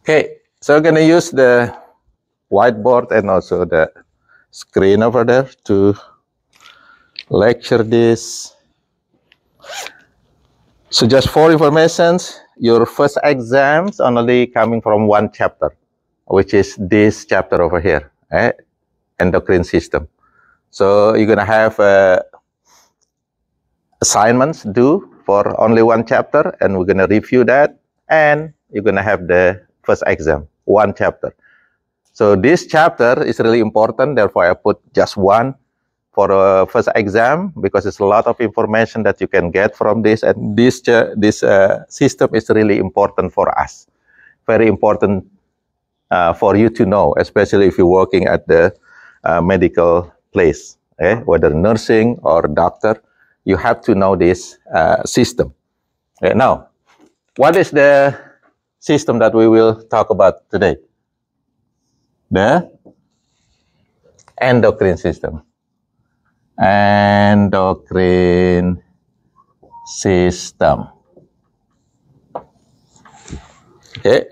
Okay, so I'm going to use the whiteboard and also the screen over there to lecture this. So just for informations, your first exams only coming from one chapter, which is this chapter over here, endocrine system. So you're going to have assignments due for only one chapter, and we're going to review that, and you're going to have the first exam, one chapter. So this chapter is really important, therefore I put just one for the first exam, because it's a lot of information that you can get from this, and this system is really important for us, very important for you to know, especially if you're working at the medical place, whether nursing or doctor, you have to know this system. Now, what is the system that we will talk about today? The endocrine system. Endocrine system. Okay.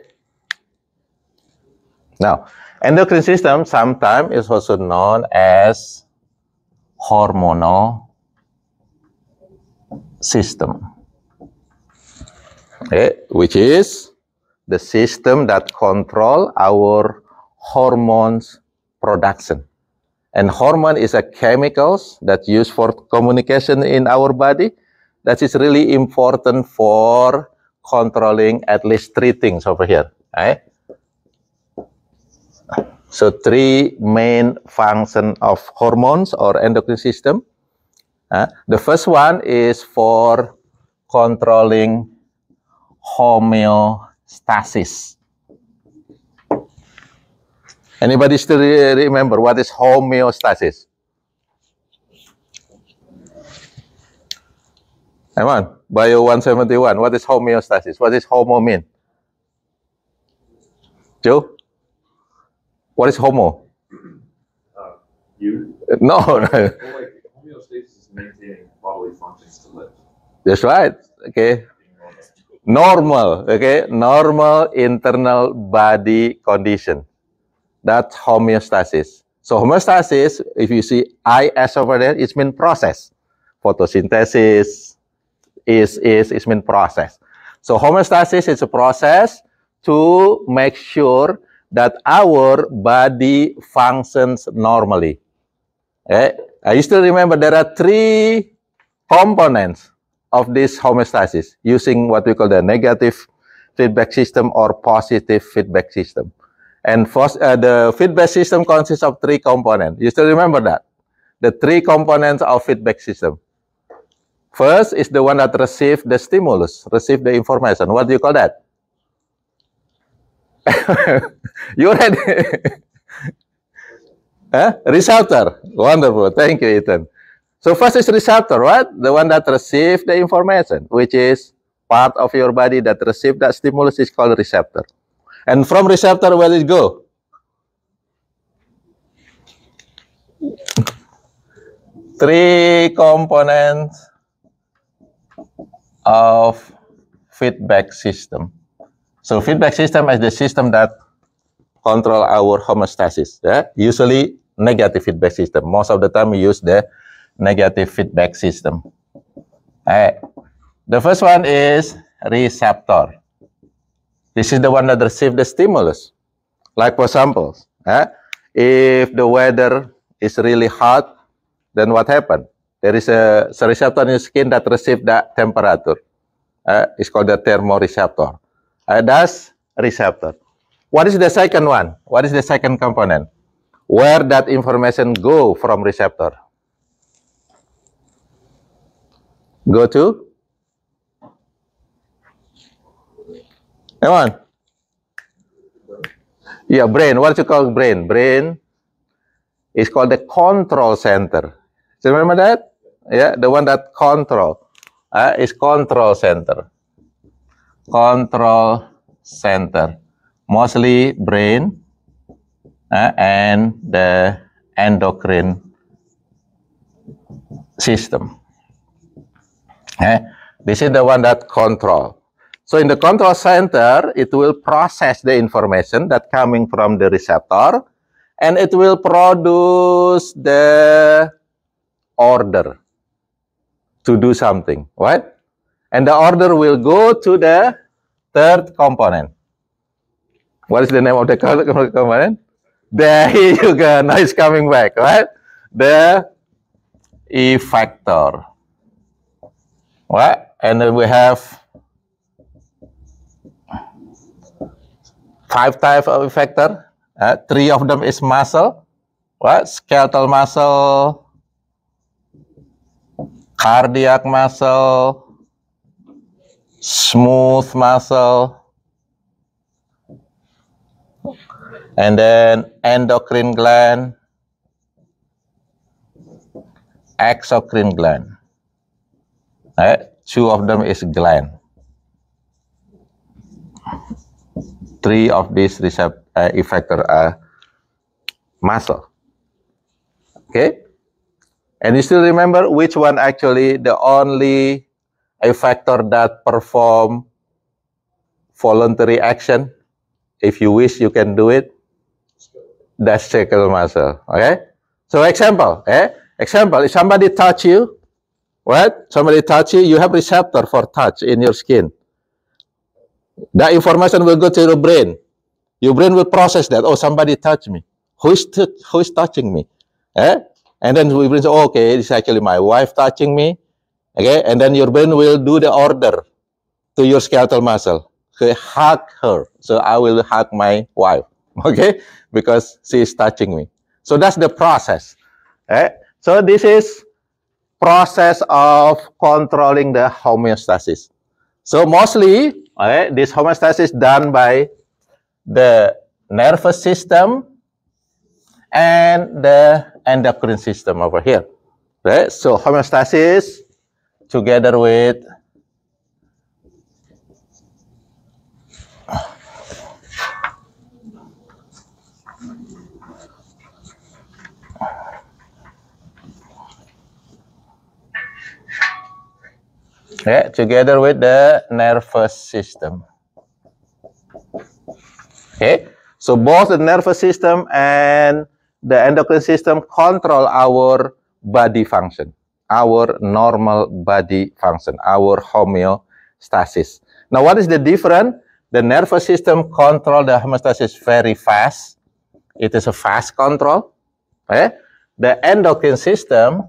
Now, endocrine system sometimes is also known as hormonal system, which is the system that control our hormones production. And hormone is a chemicals that used for communication in our body. That is really important for controlling at least three things over here. So three main functions of hormones or endocrine system. The first one is for controlling homeostasis. Anybody still remember what is homeostasis? Come on, Bio 171. What is homeostasis? What does homo mean? Joe? What is homo? You? No. Well, like, homeostasis is maintaining bodily functions to live. That's right. Okay. Normal. Okay. Normal internal body condition. That's homeostasis. So homeostasis, if you see IS over there, it means process. Photosynthesis is mean process. So homeostasis is a process to make sure that our body functions normally. I still remember there are three components of this homeostasis using what we call the negative feedback system or positive feedback system. And the feedback system consists of three components. You still remember that? The three components of feedback system. First is the one that receives the stimulus, receive the information. What do you call that? You ready? Receptor. Wonderful. Thank you, Ethan. So first is receptor, right? The one that receives the information, which is part of your body that receives that stimulus is called receptor. And from receptor, where did it go? Three components of feedback system. So feedback system is the system that control our homeostasis. Usually negative feedback system. Most of the time we use the negative feedback system. The first one is receptor. This is the one that receives the stimulus. Like for example, if the weather is really hot, then what happened? There is a receptor in your skin that receives that temperature. It's called the thermoreceptor. That's receptor. What is the second one? What is the second component? Where that information go from receptor? Go to? Come on. Yeah, brain. What you call brain? Brain is called the control center. Do you remember that? Yeah, the one that control is control center. Control center. Mostly brain and the endocrine system. This is the one that control. So in the control center, it will process the information that coming from the receptor, and it will produce the order to do something, right? And the order will go to the third component. What is the name of the component? There you go. Now it's coming back, right? The effector. Right? And then we have 5 types of effector. 3 of them is muscle, right? Skeletal muscle, cardiac muscle, smooth muscle, and then endocrine gland, exocrine gland. Right? 2 of them is gland. 3 of these effector are muscle. Okay? And you still remember which one actually the only effector that perform voluntary action? If you wish, you can do it. That's skeletal muscle. Okay? So example, example, if somebody touch you, right? Somebody touch you, you have receptor for touch in your skin. That information will go to your brain. Your brain will process that. Oh, somebody touched me. Who is touching me? And then we will say, oh, okay, it's actually my wife touching me. Okay, and then your brain will do the order to your skeletal muscle. Okay, hug her. So I will hug my wife. Okay, because she is touching me. So that's the process. So this is process of controlling the homeostasis. So mostly, this homeostasis done by the nervous system and the endocrine system over here. Right? So homeostasis together with together with the nervous system. Okay, so both the nervous system and the endocrine system control our body function, our normal body function, our homeostasis. Now, what is the difference? The nervous system control the homeostasis very fast. It is a fast control. The endocrine system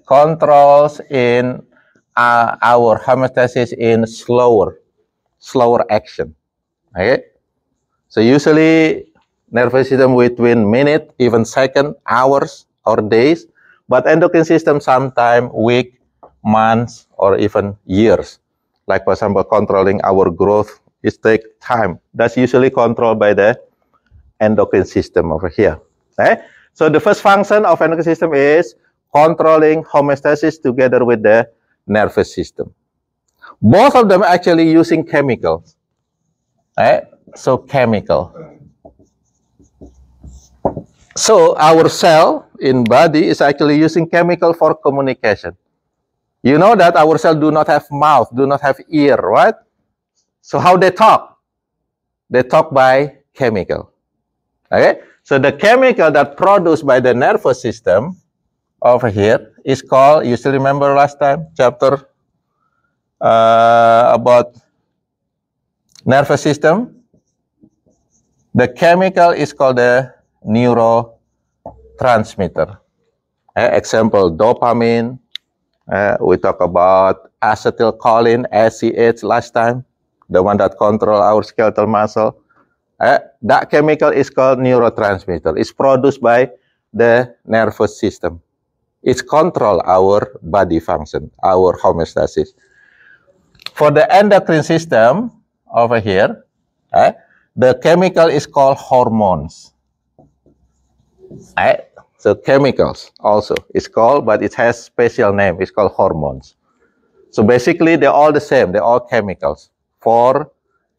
controls in our homeostasis in slower action. Okay, so usually nervous system between minute, even second, hours, or days, but endocrine system sometime week, months, or even years. Like for example, controlling our growth, it takes time. That's usually controlled by the endocrine system over here. So the first function of endocrine system is controlling homeostasis together with the nervous system. Both of them actually using chemicals. So chemical. So our cell in body is actually using chemical for communication. You know that our cells do not have mouth, do not have ear, right? So how they talk? They talk by chemical. Okay? So the chemical that produced by the nervous system over here is called, you still remember last time, chapter about nervous system? The chemical is called the neurotransmitter. Example, dopamine. We talk about acetylcholine, ACH last time, the one that control our skeletal muscle. That chemical is called neurotransmitter. It's produced by the nervous system. It controls our body function, our homeostasis. For the endocrine system over here, the chemical is called hormones. So chemicals also is called, but it has special name. It's called hormones. So basically, they're all the same. They're all chemicals for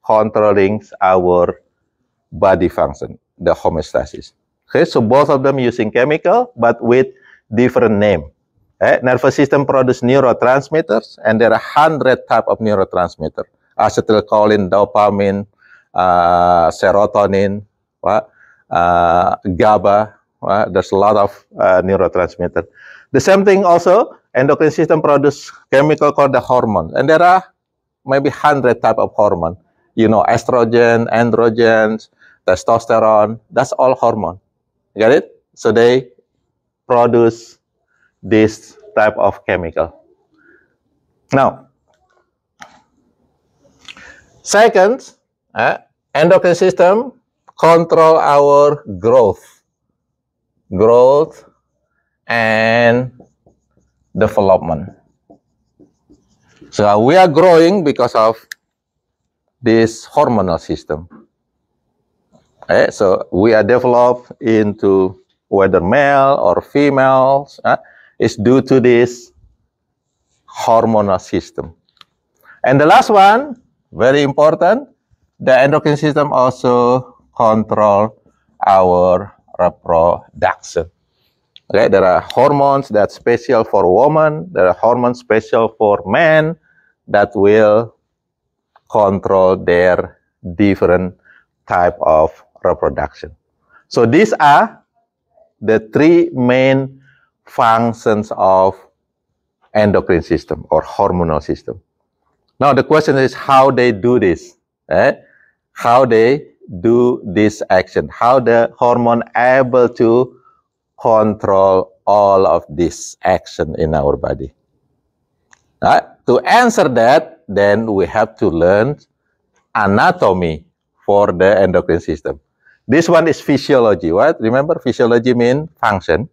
controlling our body function, the homeostasis. Okay, so both of them using chemical, but with different name. Nervous system produce neurotransmitters, and there are 100 type of neurotransmitter. Acetylcholine, dopamine, serotonin, GABA. There's a lot of neurotransmitter. The same thing also, endocrine system produce chemical called the hormone, and there are maybe 100 type of hormone. You know, estrogen, androgens, testosterone. That's all hormone. You get it? So they produce this type of chemical. Now, second, endocrine system control our growth and development. So we are growing because of this hormonal system. So we are developed into whether male or females, is due to this hormonal system. And the last one, very important, the endocrine system also control our reproduction. Okay, there are hormones that's special for women, there are hormones special for men that will control their different type of reproduction. So these are the three main functions of endocrine system or hormonal system. Now the question is how they do this, how they do this action, how the hormone able to control all of this action in our body. To answer that, then we have to learn anatomy for the endocrine system. This one is physiology, right? Remember, physiology means function.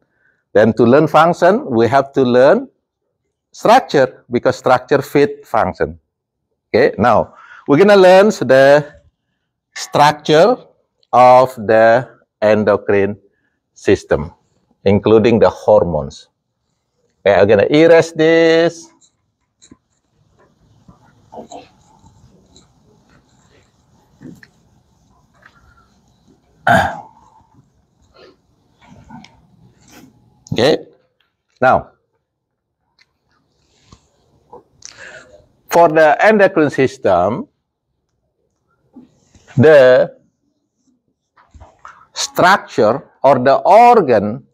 Then to learn function, we have to learn structure, because structure fit function. Okay, now we're gonna learn the structure of the endocrine system, including the hormones. Okay, I'm gonna erase this. Okay, now for the endocrine system, the structure or the organ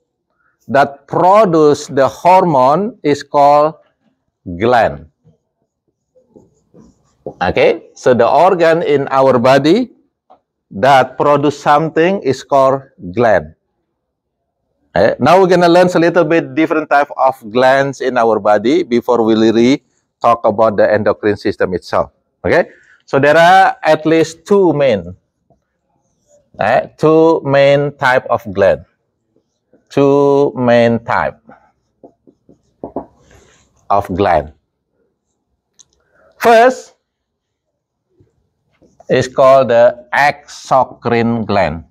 that produce the hormone is called gland. Okay, so the organ in our body that produce something is called gland. Okay. Now we're gonna learn a little bit different type of glands in our body before we really talk about the endocrine system itself. Okay, so there are at least two main type of gland. Two main type of gland. First is called the exocrine gland.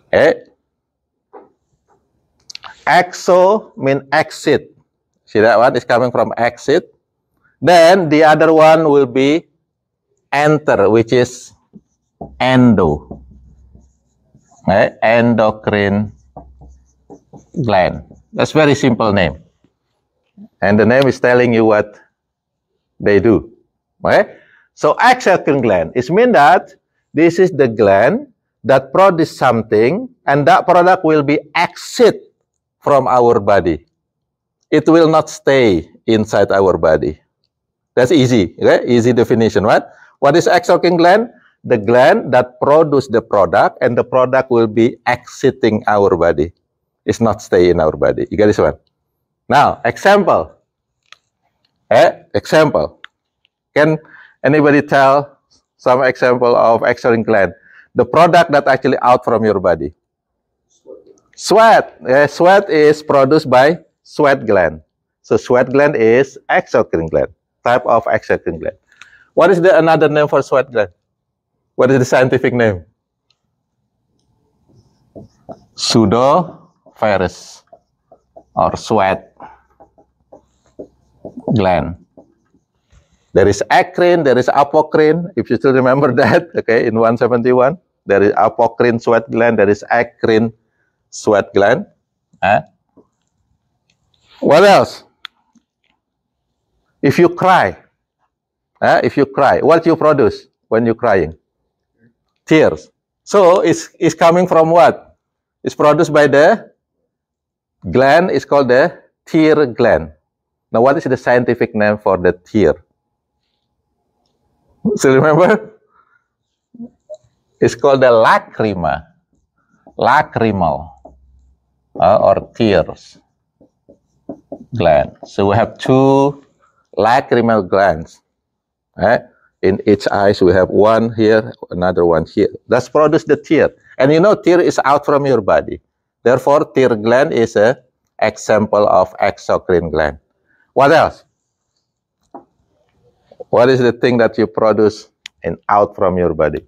Okay. Exo means exit. See that one is coming from exit. Then the other one will be enter, which is endo. Okay. Endocrine gland. That's very simple name. And the name is telling you what they do. Okay? So exocrine gland, it means that this is the gland that produce something, and that product will be exit from our body. It will not stay inside our body. That's easy, okay? Easy definition, right? What is exocrine gland? The gland that produce the product, and the product will be exiting our body. It's not stay in our body. You get this one? Now, example. Example. Can anybody tell some example of exocrine gland? The product that actually out from your body. Sweat. Sweat is produced by sweat gland. So sweat gland is exocrine gland, type of exocrine gland. What is the another name for sweat gland? What is the scientific name? Pseudovirus or sweat gland. There is acrine, there is apocrine, if you still remember that, okay, in 171. There is apocrine sweat gland. There is acrine sweat gland. What else? If you cry, what you produce when you're crying? Tears. So it's coming from what? It's produced by the gland. It's called the tear gland. Now, what is the scientific name for the tear? So remember? It's called the lacrima, lacrimal, or tears gland. So we have two lacrimal glands. In each eyes, we have one here, another one here. That's produce the tear. And you know, tear is out from your body. Therefore, tear gland is an example of exocrine gland. What else? What is the thing that you produce and out from your body?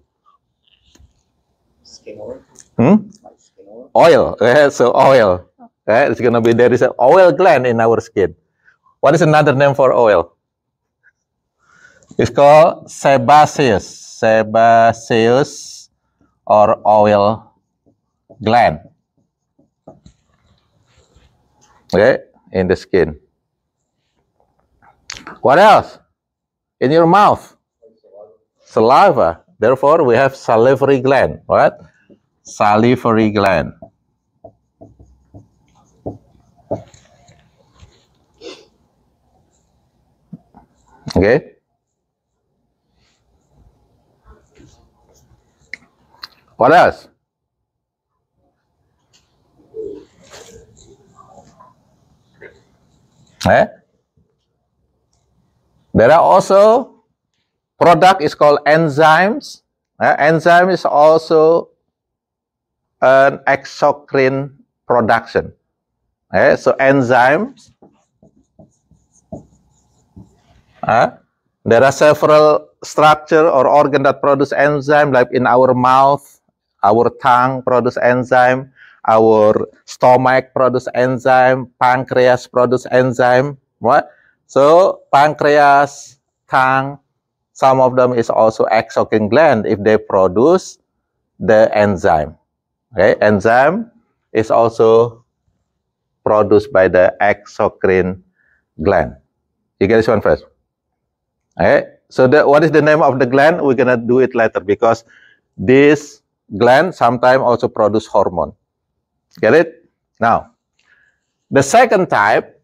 Skin oil. Like skin oil. Oil. So oil. It's gonna be, there is an oil gland in our skin. What is another name for oil? It's called sebaceous. Sebaceous or oil gland. Okay, in the skin. What else? In your mouth? Saliva. Therefore, we have salivary gland. What? Salivary gland. Okay. What else? There are also product is called enzymes. Enzyme is also an exocrine production. So enzymes. There are several structure or organ that produce enzyme, like in our mouth, our tongue produce enzyme, our stomach produce enzyme, pancreas produce enzyme. Right? So pancreas, tongue, some of them is also exocrine gland if they produce the enzyme. Okay, enzyme is also produced by the exocrine gland. You get this one first. Okay, so what is the name of the gland? We're gonna do it later because this gland sometimes also produce hormone. Get it? Now, the second type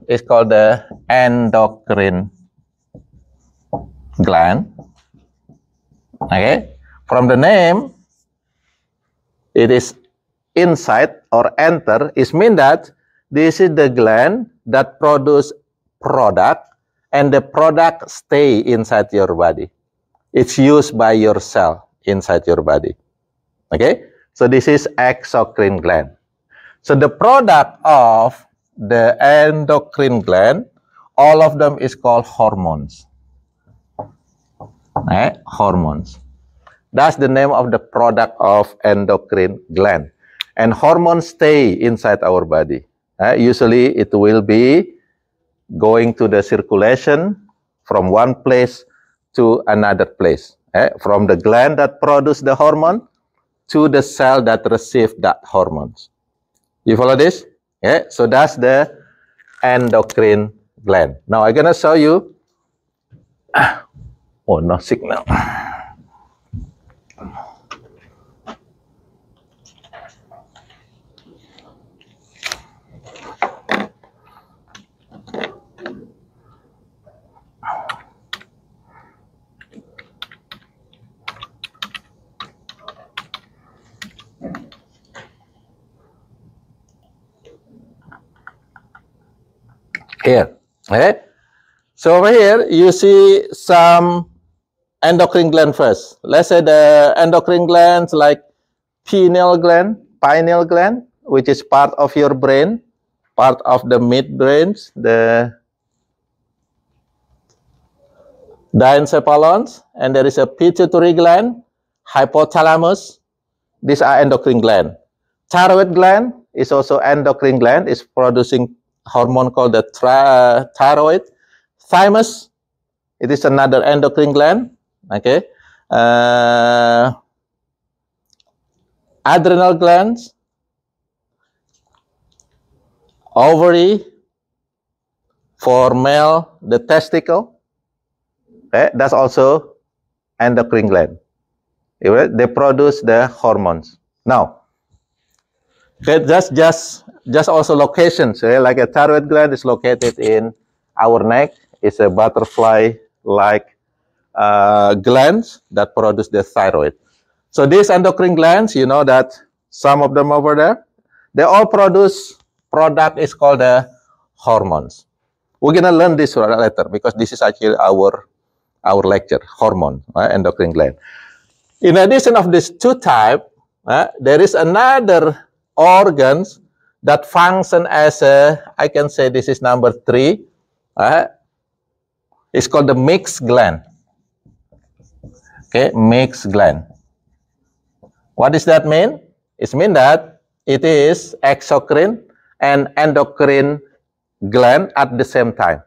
is called the endocrine gland. Okay, from the name, it is inside or enter. It means that this is the gland that produce product, and the product stay inside your body. It's used by your cell inside your body. Okay, so this is exocrine gland. So the product of the endocrine gland, all of them is called hormones. Hormones. That's the name of the product of endocrine gland. And hormones stay inside our body. Usually it will be going to the circulation from one place to another place. From the gland that produce the hormone to the cell that receive that hormones. You follow this? Yeah. So that's the endocrine gland. Now I'm gonna show you. Oh, no signal. Here, okay? So over here, you see some endocrine gland first. Let's say the endocrine glands like pineal gland, which is part of your brain, part of the midbrains, the diencephalons, and there is a pituitary gland, hypothalamus. These are endocrine gland. Thyroid gland is also endocrine gland. It's producing hormone called the thyroid. Thymus, it is another endocrine gland. Okay. adrenal glands, ovary, for male, the testicle. Okay, that's also endocrine gland. They produce the hormones. Now, okay, just also locations. Okay? Like a thyroid gland is located in our neck. It's a butterfly-like glands that produce the thyroid. So these endocrine glands, you know that some of them over there, they all produce product is called the hormones. We're gonna learn this later because this is actually our lecture, hormone, endocrine gland. In addition of these two types, there is another organs that function as a, I can say this is number 3. It's called the mixed gland. Okay, mixed gland. What does that mean? It means that it is exocrine and endocrine gland at the same time.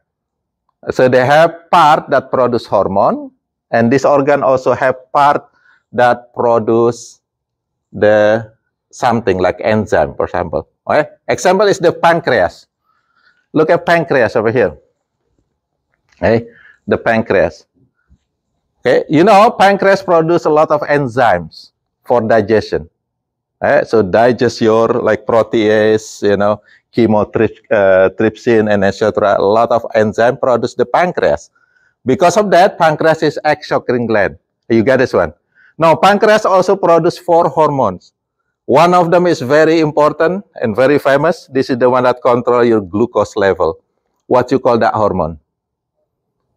So they have part that produce hormone, and this organ also have part that produce the something like enzyme, for example. Okay? Example is the pancreas. Look at pancreas over here. Okay? The pancreas. Okay, you know, pancreas produce a lot of enzymes for digestion. So digest your like protease, you know, chymotrypsin, and etc. A lot of enzyme produce the pancreas. Because of that, pancreas is exocrine gland. You get this one? Now, pancreas also produce 4 hormones. One of them is very important and very famous. This is the one that control your glucose level. What you call that hormone?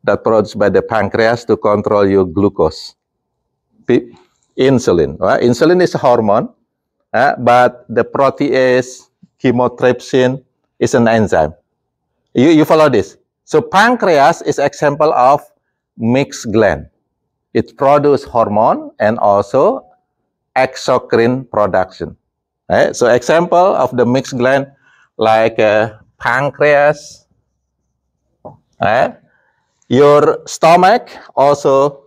That produced by the pancreas to control your glucose. Insulin. Right? Insulin is a hormone, but the protease, chymotrypsin is an enzyme. You follow this? So pancreas is example of mixed gland. It produces hormone and also exocrine production. Right? So example of the mixed gland like pancreas. Right? Your stomach also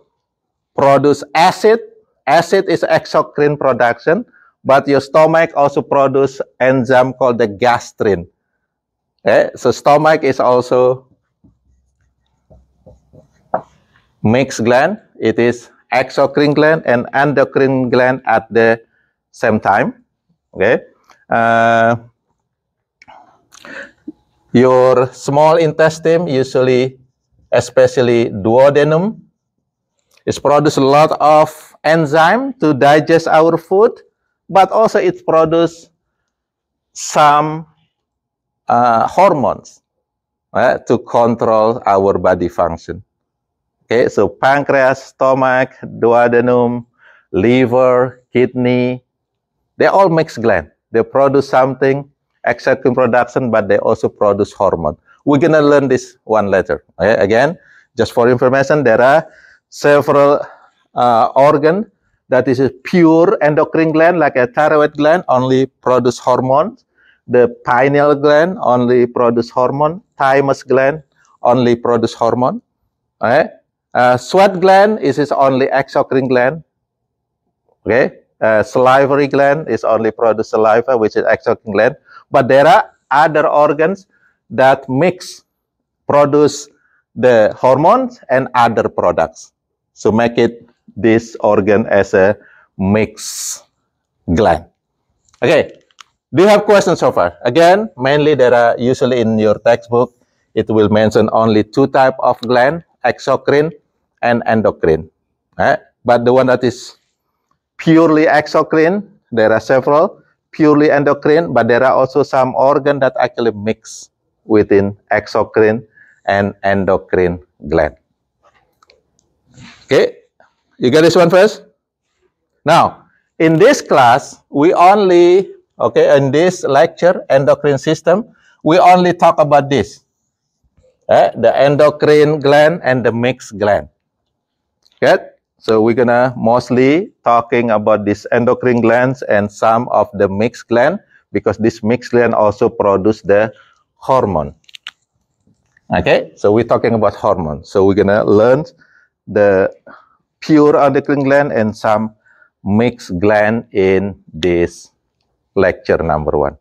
produce acid. Acid is exocrine production, but your stomach also produce enzyme called the gastrin. Okay? So stomach is also mixed gland. It is exocrine gland and endocrine gland at the same time. Okay. Your small intestine, usually, especially duodenum, is produce a lot of enzyme to digest our food, but also it produce some hormones to control our body function. Okay, so pancreas, stomach, duodenum, liver, kidney, they all mixed gland. They produce something, exocrine production, but they also produce hormone. We're gonna learn this one later. Okay? Again, just for information, there are several organs that is a pure endocrine gland, like a thyroid gland, only produce hormones. The pineal gland only produce hormone. Thymus gland only produce hormone. Okay? Sweat gland is only exocrine gland. Okay, salivary gland is only produce saliva, which is exocrine gland. But there are other organs that produce the hormones and other products. So make it this organ as a mixed gland. Okay, do you have questions so far? Again, mainly there are usually in your textbook, it will mention only 2 types of gland, exocrine and endocrine. But the one that is purely exocrine, there are several, purely endocrine, but there are also some organs that actually mix within exocrine and endocrine gland. Okay, you get this one first? Now, in this class, we only, okay, in this lecture, endocrine system, we only talk about this, the endocrine gland and the mixed gland. Okay, so we're gonna mostly talking about this endocrine glands and some of the mixed gland, because this mixed gland also produce the hormone. Okay, so we're talking about hormone. So we're gonna learn the pure endocrine gland and some mixed gland in this lecture number 1.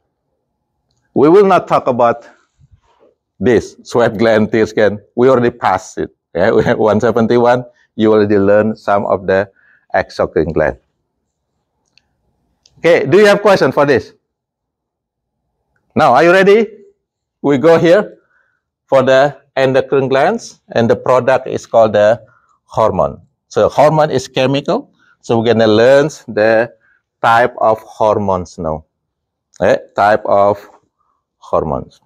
We will not talk about this sweat gland, tears gland. We already passed it. Yeah, we have 171. You already learned some of the exocrine gland. Okay, do you have question for this? Now, are you ready? We go here for the endocrine glands, and the product is called the hormone. So hormone is chemical. So we're gonna learn the type of hormones now. Okay? Type of hormones.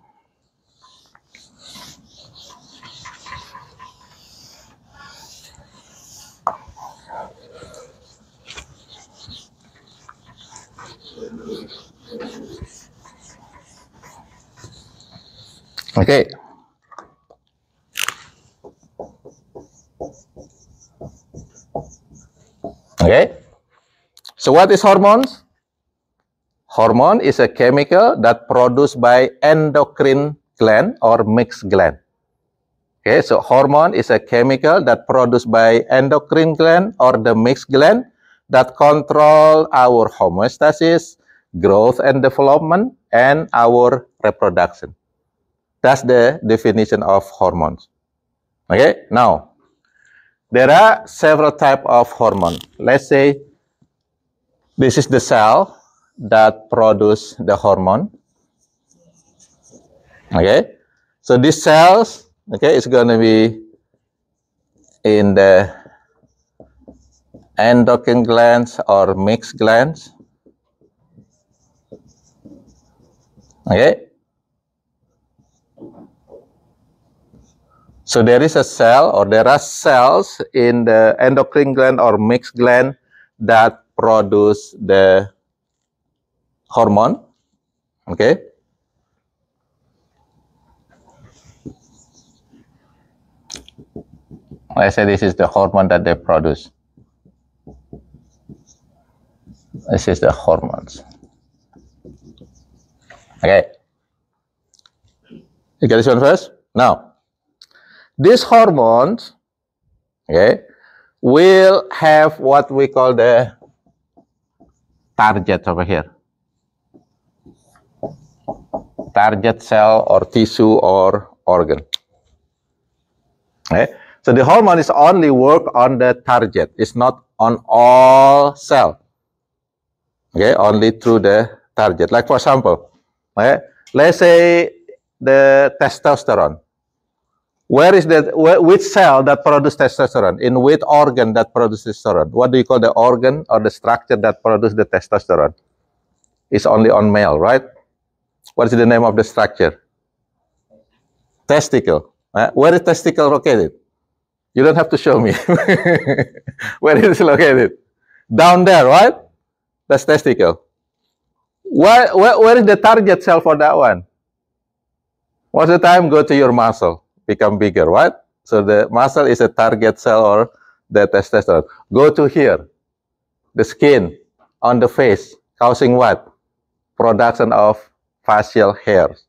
Okay. Okay. So what is hormones? Hormone is a chemical that produced by endocrine gland or mixed gland. Okay, so hormone is a chemical that produced by endocrine gland or the mixed gland that control our homeostasis, growth and development, and our reproduction. That's the definition of hormones. Okay, now, there are several types of hormone. Let's say this is the cell that produce the hormone. Okay, so these cells, okay, is going to be in the endocrine glands or mixed glands. Okay. So there is a cell, or there are cells in the endocrine gland or mixed gland that produce the hormone. Okay. I say this is the hormone that they produce. This is the hormones. Okay. You get this one first? Now, these hormones, okay, will have what we call the target over here. Target cell or tissue or organ. Okay. So the hormone is only work on the target. It's not on all cell. Okay, only through the target. Like for example, okay, let's say the testosterone. Where is which cell that produces testosterone? In which organ that produces testosterone? What do you call the organ or the structure that produces the testosterone? It's only on male, right? What is the name of the structure? Testicle. Where is testicle located? You don't have to show me. Where is it located? Down there, right? That's testicle. Where is the target cell for that one? Most of the time, go to your muscle. Become bigger, right? So the muscle is a target cell or the testosterone. Go to here, the skin on the face, causing what? Production of facial hairs,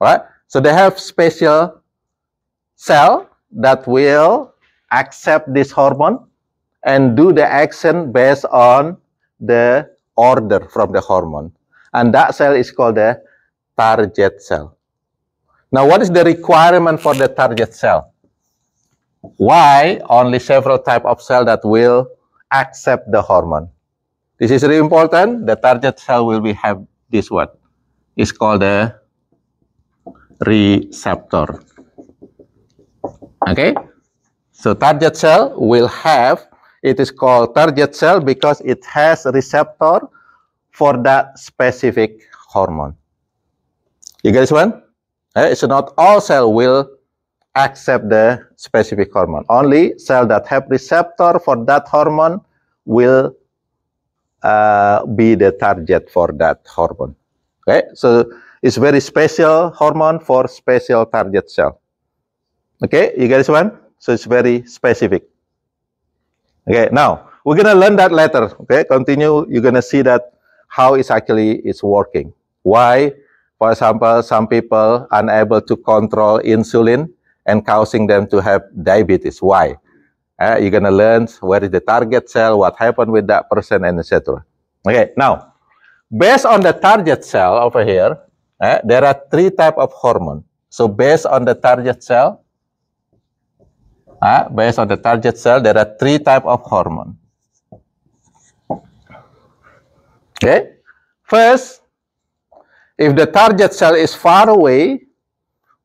right? So they have special cell that will accept this hormone and do the action based on the order from the hormone. And that cell is called the target cell. Now, what is the requirement for the target cell? Why only several types of cells that will accept the hormone? This is really important. The target cell will have this one. It's called the receptor. Okay? So target cell will have, it is called target cell because it has a receptor for that specific hormone. You get this one? So not all cells will accept the specific hormone. Only cells that have receptor for that hormone will be the target for that hormone. Okay, so it's very special hormone for special target cell. Okay, you get this one? So it's very specific. Okay, now we're gonna learn that later. Okay, continue. You're gonna see that how it's working. Why? For example, some people unable to control insulin and causing them to have diabetes. Why? You're gonna learn where is the target cell, what happened with that person, and etc. Okay, now, based on the target cell over here, there are 3 types of hormone. So based on the target cell, there are 3 types of hormone. Okay, first, if the target cell is far away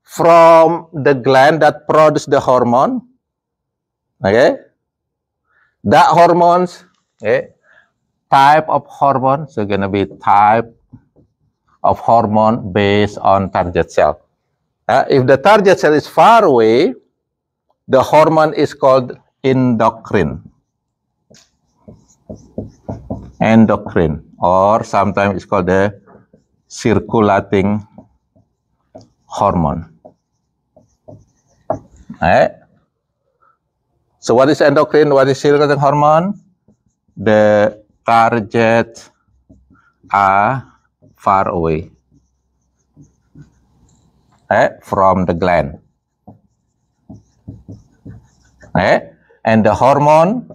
from the gland that produces the hormone, okay, that hormones, okay, type of hormone, so gonna be type of hormone based on target cell. If the target cell is far away, the hormone is called endocrine. Endocrine, or sometimes it's called the circulating hormone. So what is endocrine? What is circulating hormone? The target are far away from the gland. And the hormone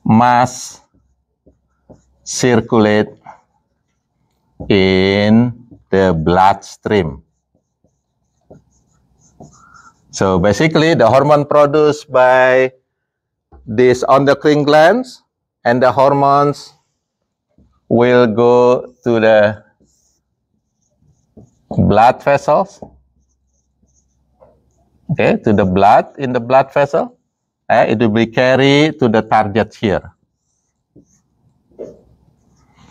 must circulate in the bloodstream. So basically, the hormone produced by these endocrine glands, and the hormones will go to the blood vessels, okay, to the blood in the blood vessel. It will be carried to the target here.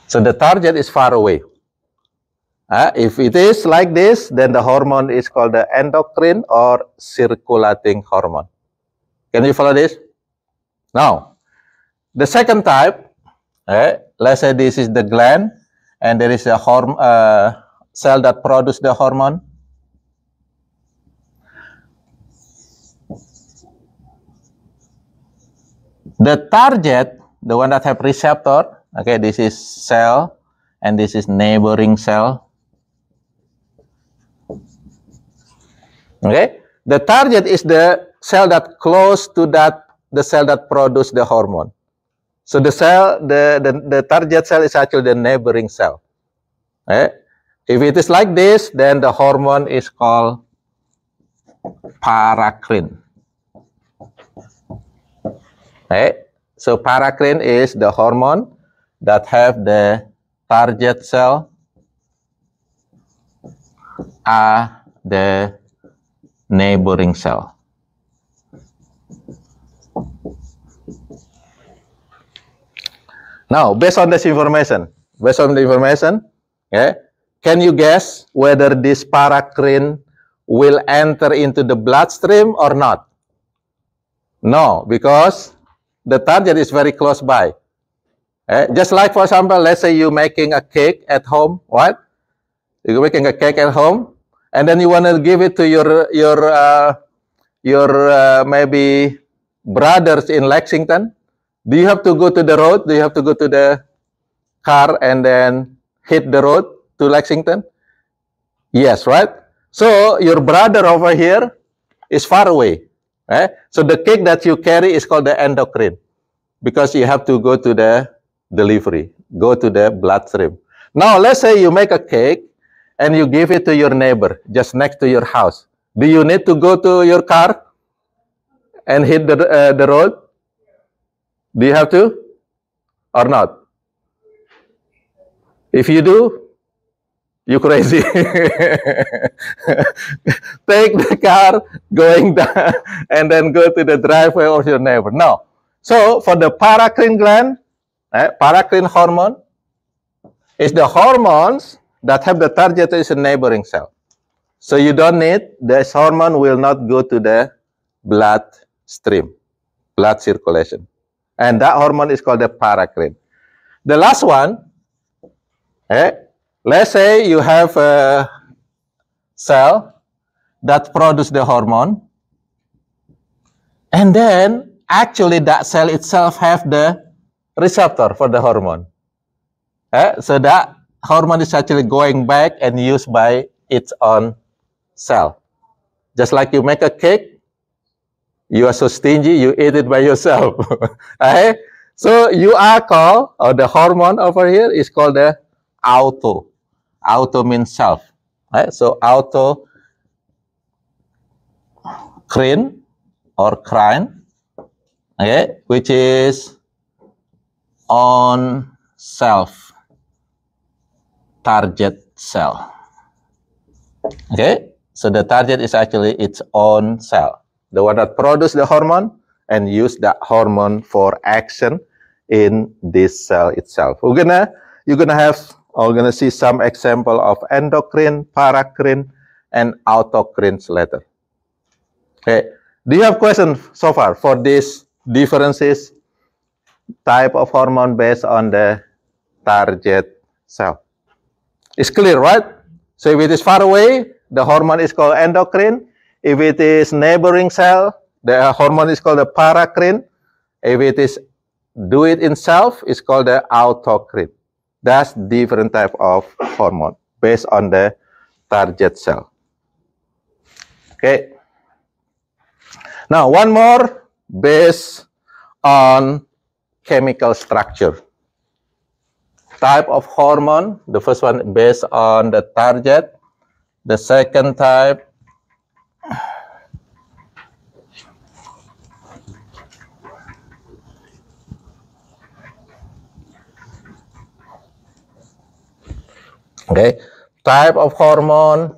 So the target is far away. If it is like this, then the hormone is called the endocrine or circulating hormone. Can you follow this? Now, the second type, let's say this is the gland, and there is a cell that produces the hormone. The target, the one that have receptor, okay, this is cell, and this is neighboring cell. Okay, the target is the cell that close to the cell that produce the hormone. So the cell, the target cell is actually the neighboring cell. If it is like this, then the hormone is called paracrine. So paracrine is the hormone that have the target cell are the neighboring cell. Now, based on the information, can you guess whether this paracrine will enter into the bloodstream or not? No, because the target is very close by. Just like, for example, let's say you're making a cake at home, what? You're making a cake at home, and then you want to give it to your maybe brothers in Lexington. Do you have to go to the road? Do you have to go to the car and then hit the road to Lexington? Yes, right? So your brother over here is far away. So the cake that you carry is called the endocrine, because you have to go to the delivery, go to the bloodstream. Now, let's say you make a cake and you give it to your neighbor just next to your house. Do you need to go to your car and hit the road? Do you have to or not? If you do, you're crazy. Take the car, going down, and then go to the driveway of your neighbor. No. So for the paracrine gland, paracrine hormone is the hormones that have the target is a neighboring cell. So you don't need, this hormone will not go to the blood stream, blood circulation. And that hormone is called the paracrine. The last one, let's say you have a cell that produces the hormone, and then actually that cell itself have the receptor for the hormone. So that hormone is actually going back and used by its own cell. Just like you make a cake, you are so stingy, you eat it by yourself. Okay? So you are called, or the hormone over here is called the auto. Auto means self. Right? So autocrine or crine, okay, which is on self target cell. Okay, so the target is actually its own cell, the one that produces the hormone and use that hormone for action in this cell itself. You're gonna see some example of endocrine, paracrine, and autocrines later. Okay, do you have questions so far for these differences, type of hormone based on the target cell? It's clear, right? So if it is far away, the hormone is called endocrine. If it is neighboring cell, the hormone is called the paracrine. If it is do it in self, it's called the autocrine. That's different type of hormone based on the target cell. Okay. Now, one more based on chemical structure. Type of hormone, the first one based on the target. The second type okay, type of hormone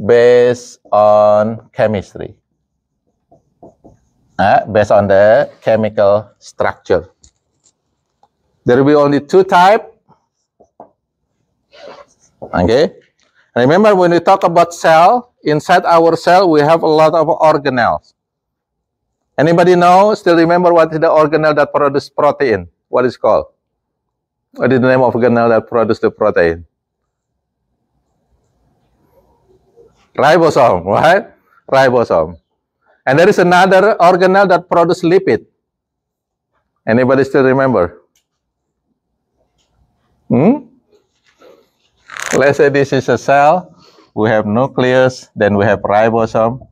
based on chemistry, based on the chemical structure. There will be only two types. Okay. Remember, when we talk about cell, inside our cell, we have a lot of organelles. Anybody know, still remember what is the organelle that produces protein? What is it called? What is the name of organelle that produces the protein? Ribosome, right? Ribosome. And there is another organelle that produces lipid. Anybody still remember? Let's say this is a cell. We have nucleus, then we have ribosome.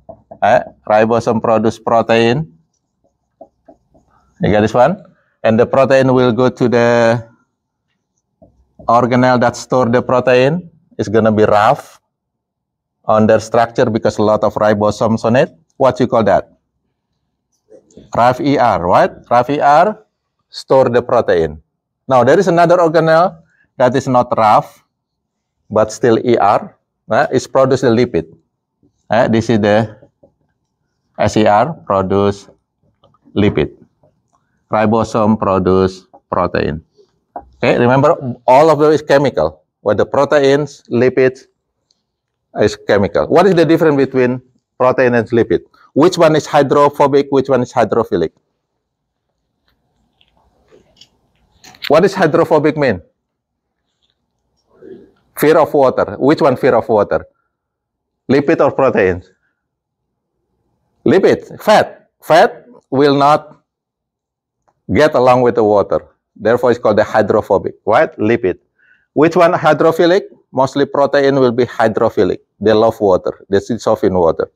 Ribosome produce protein. You get this one? And the protein will go to the organelle that store the protein. It's going to be rough on their structure because a lot of ribosomes on it. What you call that? Rough ER, right? Rough ER store the protein. Now, there is another organelle that is not rough, but still ER. It's produce the lipid. This is the SER, produce lipid. Ribosome produce protein. Okay, remember, all of those is chemical. What the proteins, lipids is chemical. What is the difference between protein and lipid? Which one is hydrophobic? Which one is hydrophilic? What does hydrophobic mean? Fear of water. Which one fear of water? Lipid or proteins? Lipid, fat. Fat will not get along with the water. Therefore, it's called the hydrophobic, right? Lipid. Which one hydrophilic? Mostly protein will be hydrophilic. They love water. They dissolve in water.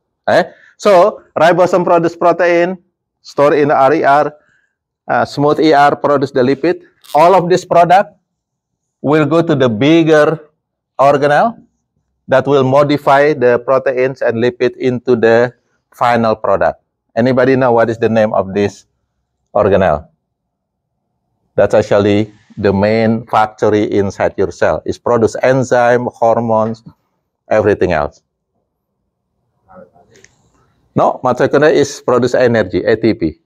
So, ribosome produce protein, store in the RER. Smooth ER produce the lipid. All of this product will go to the bigger organelle that will modify the proteins and lipid into the final product. Anybody know what is the name of this organelle? That's actually the main factory inside your cell. It produces enzyme, hormones, everything else. No, mitochondria is produce energy, ATP,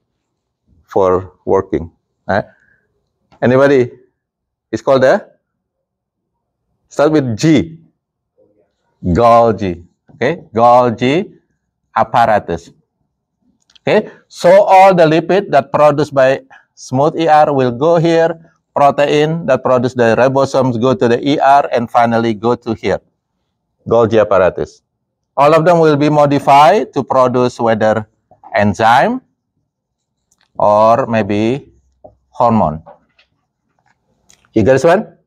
for working. Anybody? It's called the? Start with G. Golgi. Okay, Golgi apparatus. Okay, so all the lipid that produced by smooth ER will go here. Protein that produce the ribosomes go to the ER and finally go to here. Golgi apparatus. All of them will be modified to produce whether enzyme or maybe hormone. You get this one?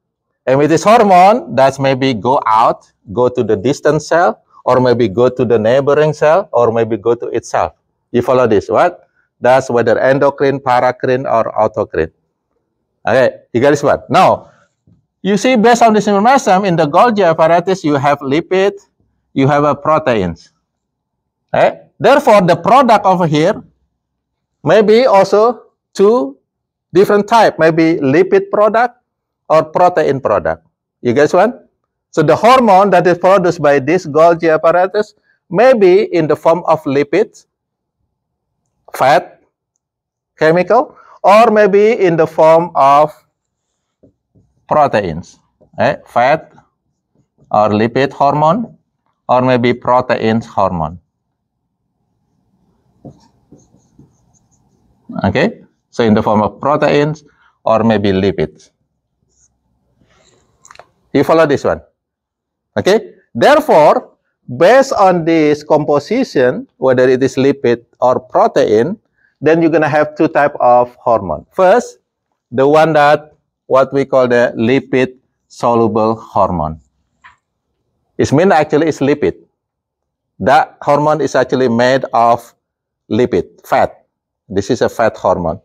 And with this hormone, that's maybe go out, go to the distant cell, or maybe go to the neighboring cell, or maybe go to itself. You follow this, what? That's whether endocrine, paracrine, or autocrine. Okay, you got this one. Now, you see, based on this mechanism, in the Golgi apparatus, you have lipid, you have proteins. Okay? Therefore, the product over here may be also two different type, maybe lipid product or protein product. You guys want? So the hormone that is produced by this Golgi apparatus may be in the form of lipids, fat, chemical, or maybe in the form of proteins, fat or lipid hormone, or maybe proteins hormone. Okay, so in the form of proteins or maybe lipids. You follow this one? Okay, therefore, based on this composition, whether it is lipid or protein, then you're going to have two types of hormone. First, the one that what we call the lipid soluble hormone. It means actually it's lipid. That hormone is actually made of lipid, fat. This is a fat hormone.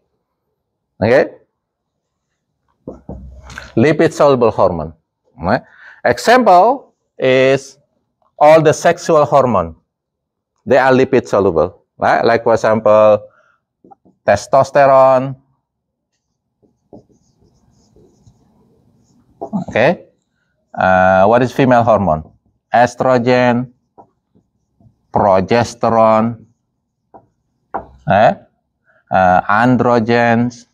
Okay? Lipid soluble hormone. Right? Example is all the sexual hormone. They are lipid soluble. Right? Like for example, testosterone. Okay. What is female hormone? Estrogen, progesterone, androgens.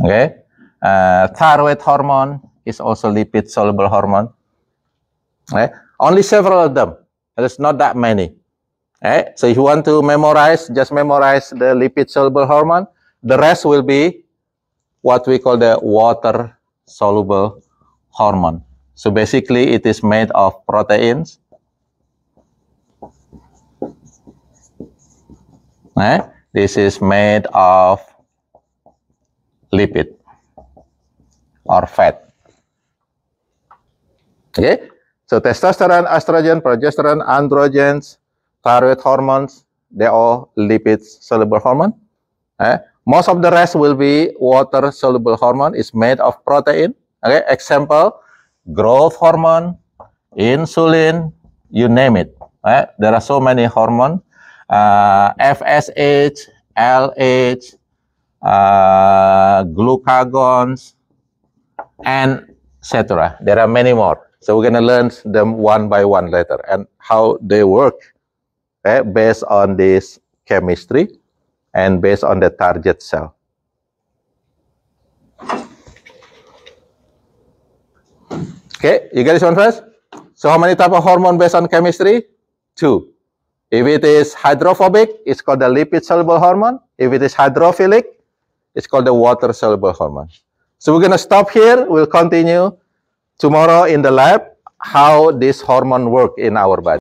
Okay. Thyroid hormone is also lipid soluble hormone. Okay. Only several of them. There's not that many. Okay. So if you want to memorize, just memorize the lipid soluble hormone. The rest will be what we call the water soluble hormone. So basically it is made of proteins. This is made of lipid or fat. Okay, so testosterone, estrogen, progesterone, androgens, thyroid hormones, they're all lipid soluble hormone. Most of the rest will be water soluble hormone. Is made of protein. Okay, example, growth hormone, insulin, you name it. There are so many hormones. FSH, LH, glucagons, and etc. There are many more. So we're going to learn them one by one later and how they work based on this chemistry and based on the target cell. Okay, you get this one first? So how many type of hormone based on chemistry? 2. If it is hydrophobic, it's called the lipid soluble hormone. If it is hydrophilic, it's called the water soluble hormone. So we're going to stop here. We'll continue tomorrow in the lab how this hormone work in our body.